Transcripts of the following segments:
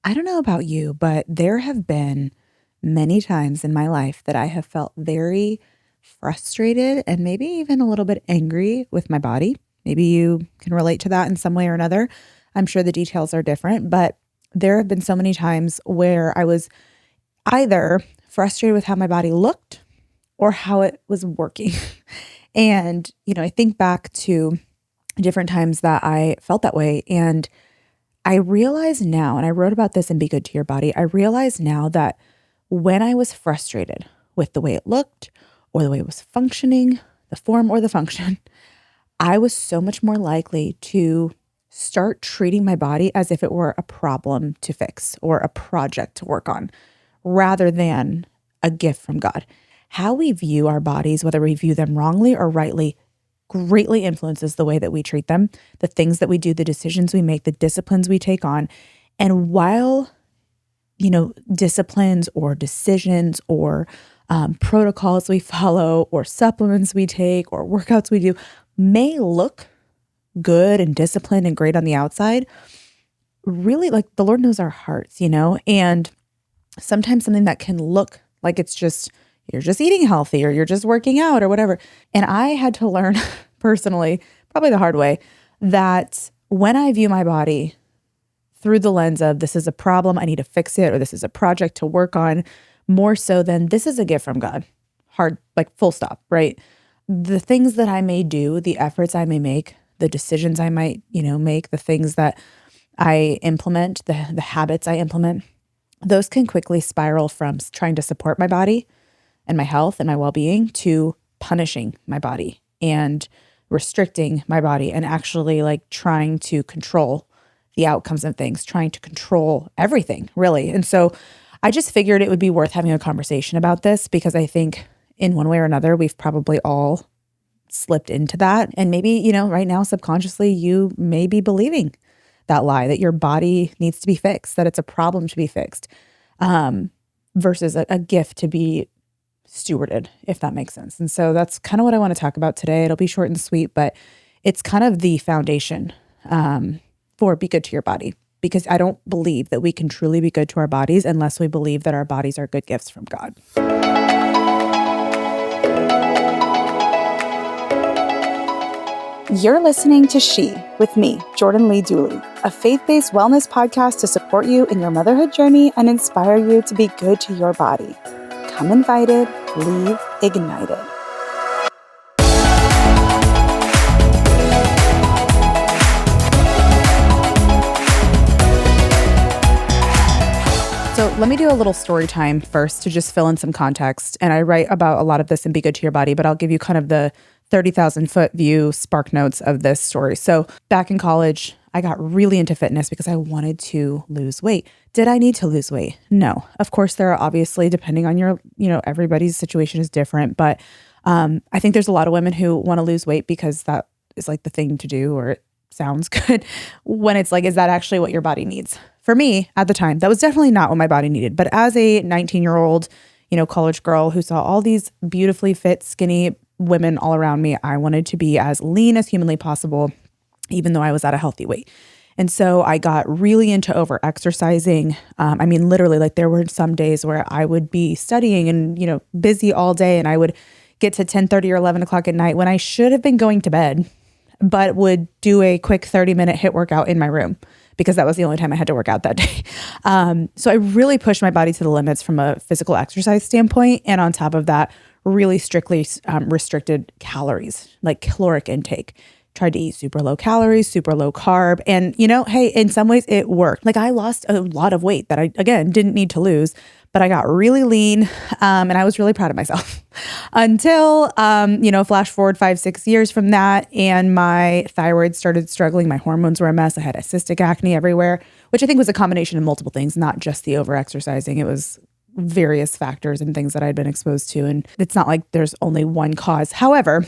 I don't know about you, but there have been many times in my life that I have felt very frustrated and maybe even a little bit angry with my body. Maybe you can relate to that in some way or another. I'm sure the details are different, but there have been so many times where I was either frustrated with how my body looked or how it was working. And, I think back to different times that I felt that way. And I realize now, and I wrote about this in Be Good to Your Body, I realize now that when I was frustrated with the way it looked or the way it was functioning, the form or the function, I was so much more likely to start treating my body as if it were a problem to fix or a project to work on rather than a gift from God. How we view our bodies, whether we view them wrongly or rightly, greatly influences the way that we treat them, the things that we do, the decisions we make, the disciplines we take on. And while, disciplines or decisions or protocols we follow or supplements we take or workouts we do may look good and disciplined and great on the outside, really like the Lord knows our hearts, and sometimes something that can look like it's just, you're just eating healthy or you're just working out or whatever. And I had to learn personally, probably the hard way, that when I view my body through the lens of this is a problem, I need to fix it, or this is a project to work on, more so than this is a gift from God, hard, like full stop, right? The things that I may do, the efforts I may make, the decisions I might, make, the things that I implement, the habits I implement, those can quickly spiral from trying to support my body and my health and my well-being to punishing my body and restricting my body and actually like trying to control the outcomes of things, trying to control everything, really. And so I just figured it would be worth having a conversation about this because I think in one way or another, we've probably all slipped into that. And maybe, right now, subconsciously, you may be believing that lie that your body needs to be fixed, that it's a problem to be fixed, versus a gift to be stewarded, if that makes sense. And so that's kind of what I want to talk about today. It'll be short and sweet, but it's kind of the foundation for Be Good to Your Body, because I don't believe that we can truly be good to our bodies unless we believe that our bodies are good gifts from God. You're listening to She with me, Jordan Lee Dooley, a faith-based wellness podcast to support you in your motherhood journey and inspire you to be good to your body. Come invited, leave ignited. So let me do a little story time first to just fill in some context. And I write about a lot of this in Be Good to Your Body, but I'll give you kind of the 30,000 foot view spark notes of this story. So back in college, I got really into fitness because I wanted to lose weight. Did I need to lose weight? No. Of course, there are obviously, depending on your, everybody's situation is different. But I think there's a lot of women who want to lose weight because that is like the thing to do, or it sounds good when it's like, is that actually what your body needs? For me at the time, that was definitely not what my body needed. But as a 19-year-old, college girl who saw all these beautifully fit, skinny women all around me, I wanted to be as lean as humanly possible, even though I was at a healthy weight. And so I got really into over exercising. Literally, like there were some days where I would be studying and, busy all day, and I would get to 10:30 or 11 o'clock at night when I should have been going to bed, but would do a quick 30-minute HIIT workout in my room because that was the only time I had to work out that day. So I really pushed my body to the limits from a physical exercise standpoint. And on top of that, really strictly restricted calories, like caloric intake. Tried to eat super low calories, super low carb. And, hey, in some ways it worked. Like I lost a lot of weight that I, again, didn't need to lose, but I got really lean and I was really proud of myself until, flash forward 5-6 years from that. And my thyroid started struggling. My hormones were a mess. I had cystic acne everywhere, which I think was a combination of multiple things, not just the overexercising. It was various factors and things that I'd been exposed to. And it's not like there's only one cause. However,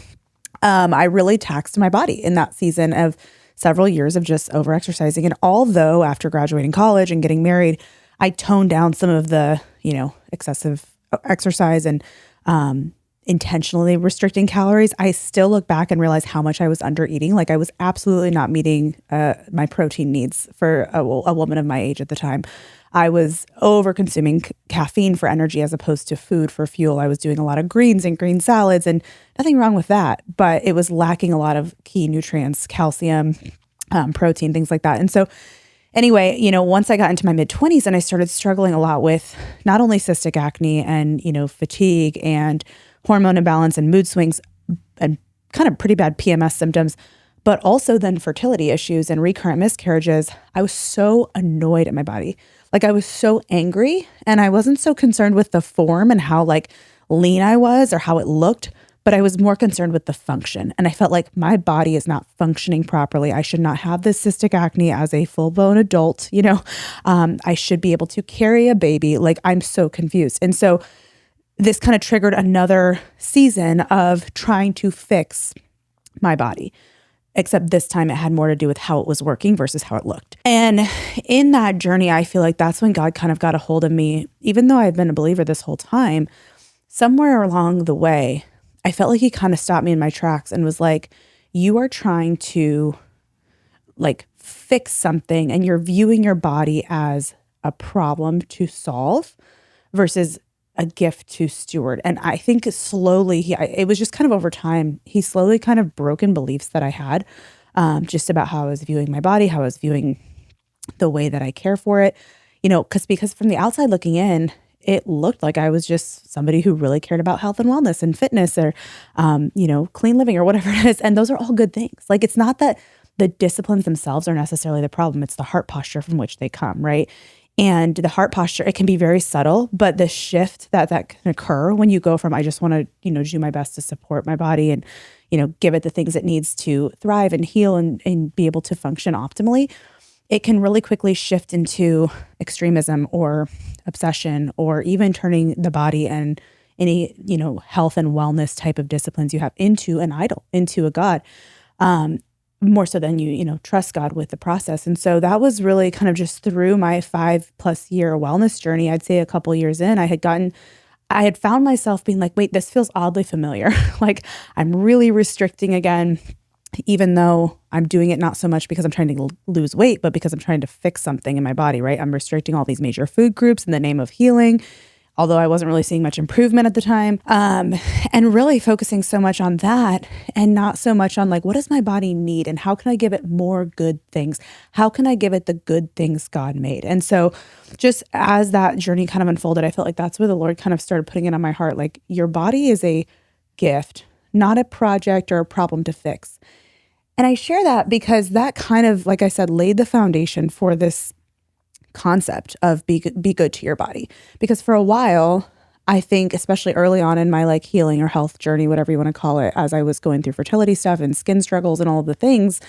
I really taxed my body in that season of several years of just over-exercising. And although after graduating college and getting married, I toned down some of the, excessive exercise and intentionally restricting calories, I still look back and realize how much I was under eating. Like I was absolutely not meeting my protein needs for a woman of my age at the time. I was over consuming caffeine for energy as opposed to food for fuel. I was doing a lot of greens and green salads, and nothing wrong with that, but it was lacking a lot of key nutrients, calcium, protein, things like that. And so anyway, once I got into my mid-20s and I started struggling a lot with not only cystic acne and, fatigue and hormone imbalance and mood swings and kind of pretty bad PMS symptoms, but also then fertility issues and recurrent miscarriages, I was so annoyed at my body. Like I was so angry, and I wasn't so concerned with the form and how like lean I was or how it looked, but I was more concerned with the function. And I felt like my body is not functioning properly. I should not have this cystic acne as a full-blown adult. I should be able to carry a baby. Like I'm so confused. And so this kind of triggered another season of trying to fix my body, except this time it had more to do with how it was working versus how it looked. And in that journey, I feel like that's when God kind of got a hold of me. Even though I've been a believer this whole time, somewhere along the way, I felt like he kind of stopped me in my tracks and was like, you are trying to like fix something and you're viewing your body as a problem to solve versus a gift to steward. And I think slowly, it was just kind of over time, he slowly kind of broken beliefs that I had just about how I was viewing my body, how I was viewing the way that I care for it, because from the outside looking in, it looked like I was just somebody who really cared about health and wellness and fitness or, clean living or whatever it is. And those are all good things. Like, it's not that the disciplines themselves are necessarily the problem. It's the heart posture from which they come, right? And the heart posture, it can be very subtle, but the shift that can occur when you go from, I just want to, do my best to support my body and, give it the things it needs to thrive and heal and be able to function optimally, it can really quickly shift into extremism or obsession or even turning the body and any, health and wellness type of disciplines you have into an idol, into a god. More so than you trust God with the process. And so that was really kind of just through my 5+ year wellness journey. I'd say a couple years in, I had found myself being like, wait, this feels oddly familiar. Like I'm really restricting again, even though I'm doing it not so much because I'm trying to lose weight, but because I'm trying to fix something in my body, right? I'm restricting all these major food groups in the name of healing, although I wasn't really seeing much improvement at the time, and really focusing so much on that and not so much on like, what does my body need and how can I give it more good things? How can I give it the good things God made? And so just as that journey kind of unfolded, I felt like that's where the Lord kind of started putting it on my heart. Like your body is a gift, not a project or a problem to fix. And I share that because that kind of, like I said, laid the foundation for this concept of be good to your body. Because for a while, I think, especially early on in my like healing or health journey, whatever you want to call it, as I was going through fertility stuff and skin struggles and all of the things,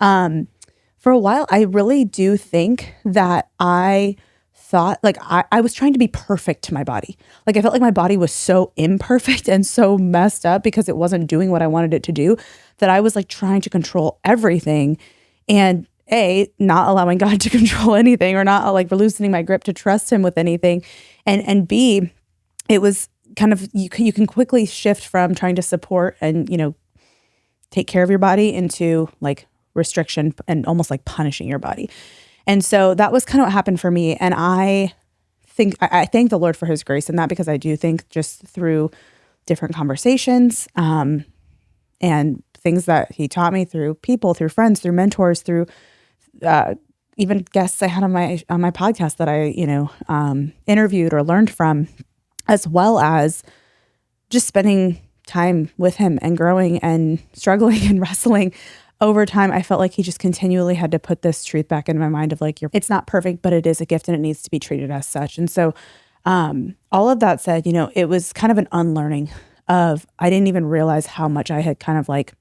for a while, I really do think that I thought like I was trying to be perfect to my body. Like I felt like my body was so imperfect and so messed up because it wasn't doing what I wanted it to do that I was like trying to control everything and not allowing God to control anything or not like loosening my grip to trust him with anything. And B, it was kind of, you can quickly shift from trying to support and, take care of your body into like restriction and almost like punishing your body. And so that was kind of what happened for me. And I thank the Lord for his grace in that, because I do think just through different conversations and things that he taught me through people, through friends, through mentors, through even guests I had on my podcast that I, interviewed or learned from, as well as just spending time with him and growing and struggling and wrestling over time. I felt like he just continually had to put this truth back in my mind of like, it's not perfect, but it is a gift and it needs to be treated as such. And so all of that said, it was kind of an unlearning of, I didn't even realize how much I had kind of like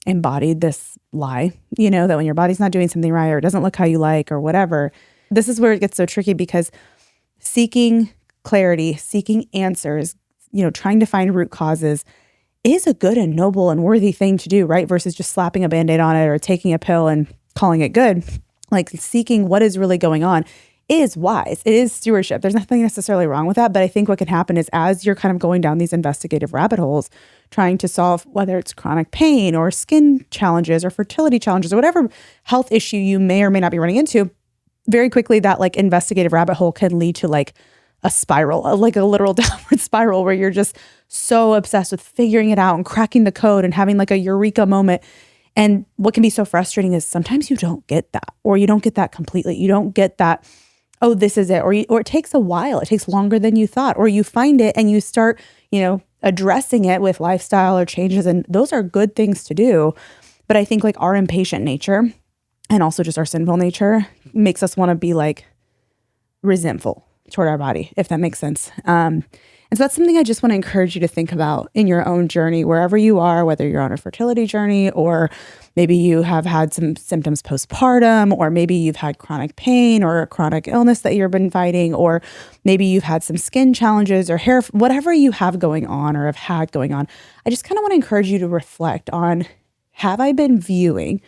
embodied this lie, that when your body's not doing something right or it doesn't look how you like or whatever. This is where it gets so tricky, because seeking clarity, seeking answers, trying to find root causes is a good and noble and worthy thing to do, right? Versus just slapping a Band-Aid on it or taking a pill and calling it good. Like seeking what is really going on is wise. It is stewardship. There's nothing necessarily wrong with that. But I think what can happen is as you're kind of going down these investigative rabbit holes, trying to solve whether it's chronic pain or skin challenges or fertility challenges or whatever health issue you may or may not be running into, very quickly that like investigative rabbit hole can lead to like a spiral, like a literal downward spiral where you're just so obsessed with figuring it out and cracking the code and having like a eureka moment. And what can be so frustrating is sometimes you don't get that, or you don't get that completely. You don't get that, oh, this is it. Or it takes a while. It takes longer than you thought, or you find it and you start, addressing it with lifestyle or changes. And those are good things to do. But I think like our impatient nature and also just our sinful nature makes us want to be like resentful toward our body, if that makes sense. And so that's something I just want to encourage you to think about in your own journey, wherever you are, whether you're on a fertility journey, or maybe you have had some symptoms postpartum, or maybe you've had chronic pain or a chronic illness that you've been fighting, or maybe you've had some skin challenges or hair, whatever you have going on or have had going on. I just kind of want to encourage you to reflect on, have I been viewing,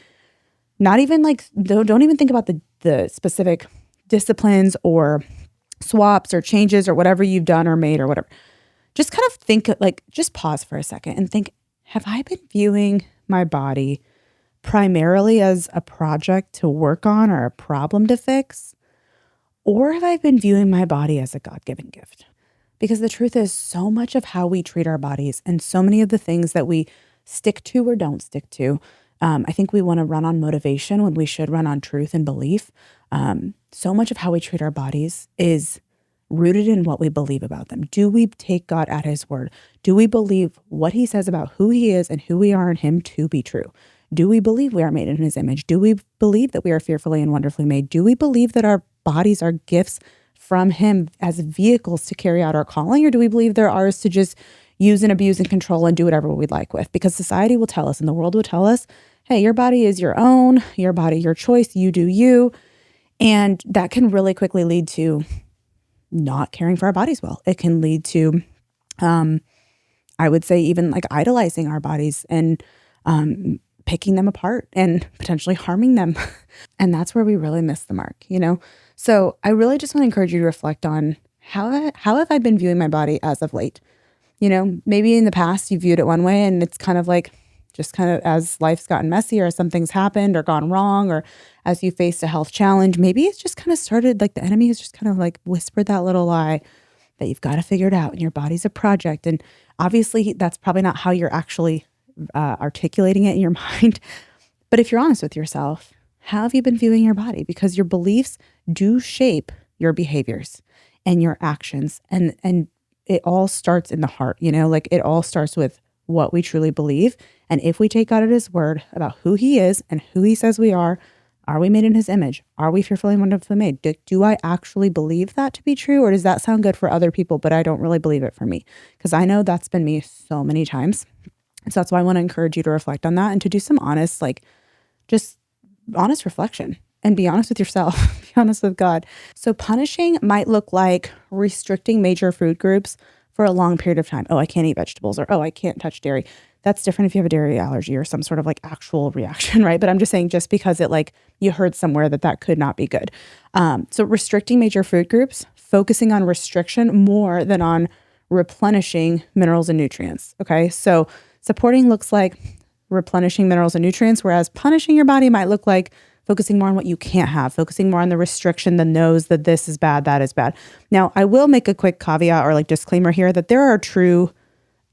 not even like, don't even think about the specific disciplines or swaps or changes or whatever you've done or made or whatever. Just kind of think, like, just pause for a second and think, have I been viewing my body primarily as a project to work on or a problem to fix? Or have I been viewing my body as a God-given gift? Because the truth is, so much of how we treat our bodies and so many of the things that we stick to or don't stick to, I think we want to run on motivation when we should run on truth and belief. So much of how we treat our bodies is rooted in what we believe about them. Do we take God at his word? Do we believe what he says about who he is and who we are in him to be true? Do we believe we are made in his image? Do we believe that we are fearfully and wonderfully made? Do we believe that our bodies are gifts from him as vehicles to carry out our calling? Or do we believe they're ours to just use and abuse and control and do whatever we'd like with? Because society will tell us and the world will tell us, hey, your body is your own, your body, your choice, you do you. And that can really quickly lead to not caring for our bodies well. It can lead to, I would say, even like idolizing our bodies and picking them apart and potentially harming them. And that's where we really miss the mark, So I really just want to encourage you to reflect on how have I been viewing my body as of late? Maybe in the past you viewed it one way and it's kind of like, just kind of as life's gotten messy or something's happened or gone wrong, or as you faced a health challenge, maybe it's just kind of started, like the enemy has just kind of like whispered that little lie that you've got to figure it out and your body's a project. And obviously that's probably not how you're actually articulating it in your mind. But if you're honest with yourself, how have you been viewing your body? Because your beliefs do shape your behaviors and your actions. And it all starts in the heart, like it all starts with what we truly believe. And if we take God at his word about who he is and who he says we are we made in his image? Are we fearfully and wonderfully made? Do I actually believe that to be true? Or does that sound good for other people, but I don't really believe it for me? Because I know that's been me so many times. And so that's why I want to encourage you to reflect on that and to do some honest, just honest reflection and be honest with yourself, be honest with God. So punishing might look like restricting major food groups for a long period of time. Oh, I can't eat vegetables, or, oh, I can't touch dairy. That's different if you have a dairy allergy or some sort of like actual reaction, right? But I'm just saying, just because it you heard somewhere that could not be good. So restricting major food groups, focusing on restriction more than on replenishing minerals and nutrients. Okay. So supporting looks like replenishing minerals and nutrients, whereas punishing your body might look like focusing more on what you can't have, focusing more on the restriction, the no's, that this is bad, that is bad. Now, I will make a quick caveat or disclaimer here that there are true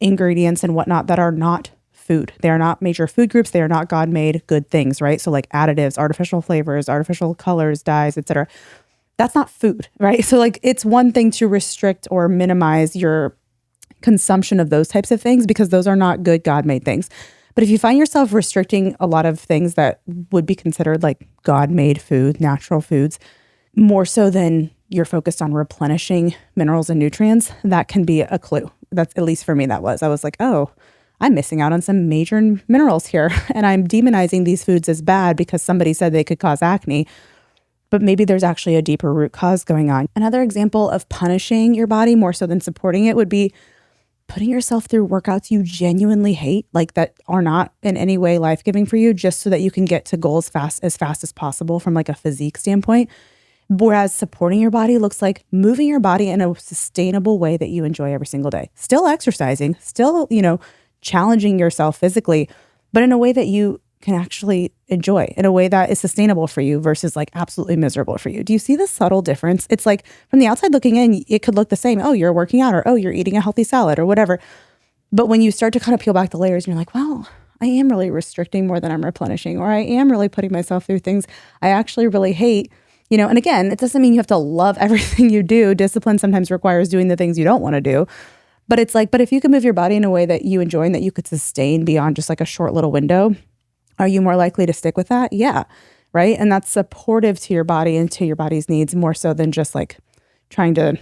ingredients and whatnot that are not food. They are not major food groups. They are not God-made good things, right? So additives, artificial flavors, artificial colors, dyes, etc. That's not food, right? So it's one thing to restrict or minimize your consumption of those types of things because those are not good God-made things. But if you find yourself restricting a lot of things that would be considered God-made food, natural foods, more so than you're focused on replenishing minerals and nutrients, that can be a clue. That's, at least for me, that was. I was like, oh, I'm missing out on some major minerals here. And I'm demonizing these foods as bad because somebody said they could cause acne. But maybe there's actually a deeper root cause going on. Another example of punishing your body more so than supporting it would be putting yourself through workouts you genuinely hate, that are not in any way life-giving for you, just so that you can get to goals as fast as possible from a physique standpoint. Whereas supporting your body looks like moving your body in a sustainable way that you enjoy every single day. Still exercising, still, challenging yourself physically, but in a way that you can actually enjoy, in a way that is sustainable for you versus like absolutely miserable for you. Do you see the subtle difference? It's like from the outside looking in, it could look the same. Oh, you're working out, or oh, you're eating a healthy salad or whatever. But when you start to kind of peel back the layers and you're like, well, I am really restricting more than I'm replenishing, or I am really putting myself through things I actually really hate, and again, it doesn't mean you have to love everything you do. Discipline sometimes requires doing the things you don't want to do. But it's like, but if you can move your body in a way that you enjoy and that you could sustain beyond just like a short little window, are you more likely to stick with that? Yeah. Right. And that's supportive to your body and to your body's needs more so than just like trying to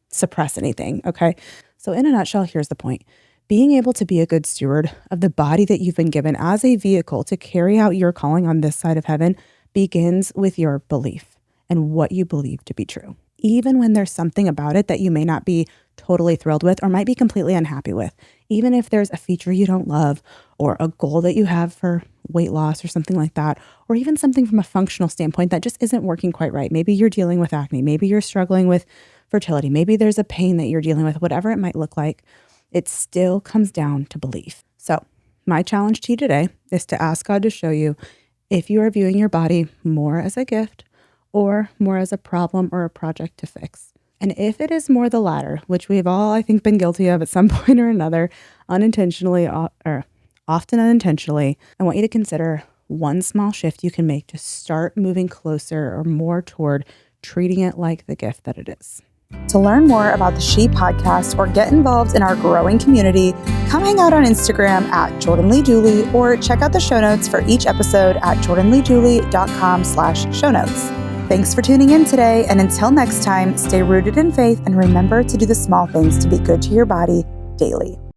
suppress anything. Okay. So in a nutshell, here's the point. Being able to be a good steward of the body that you've been given as a vehicle to carry out your calling on this side of heaven begins with your belief and what you believe to be true. Even when there's something about it that you may not be totally thrilled with or might be completely unhappy with, even if there's a feature you don't love or a goal that you have for weight loss or something like that, or even something from a functional standpoint that just isn't working quite right. Maybe you're dealing with acne, maybe you're struggling with fertility, maybe there's a pain that you're dealing with, whatever it might look like, it still comes down to belief. So my challenge to you today is to ask God to show you if you are viewing your body more as a gift or more as a problem or a project to fix. And if it is more the latter, which we've all, I think, been guilty of at some point or another, unintentionally or often unintentionally, I want you to consider one small shift you can make to start moving closer or more toward treating it like the gift that it is. To learn more about the She Podcast or get involved in our growing community, come hang out on Instagram at JordanLeeDooley or check out the show notes for each episode at jordanleedooley.com/show notes. Thanks for tuning in today, and until next time, stay rooted in faith and remember to do the small things to be good to your body daily.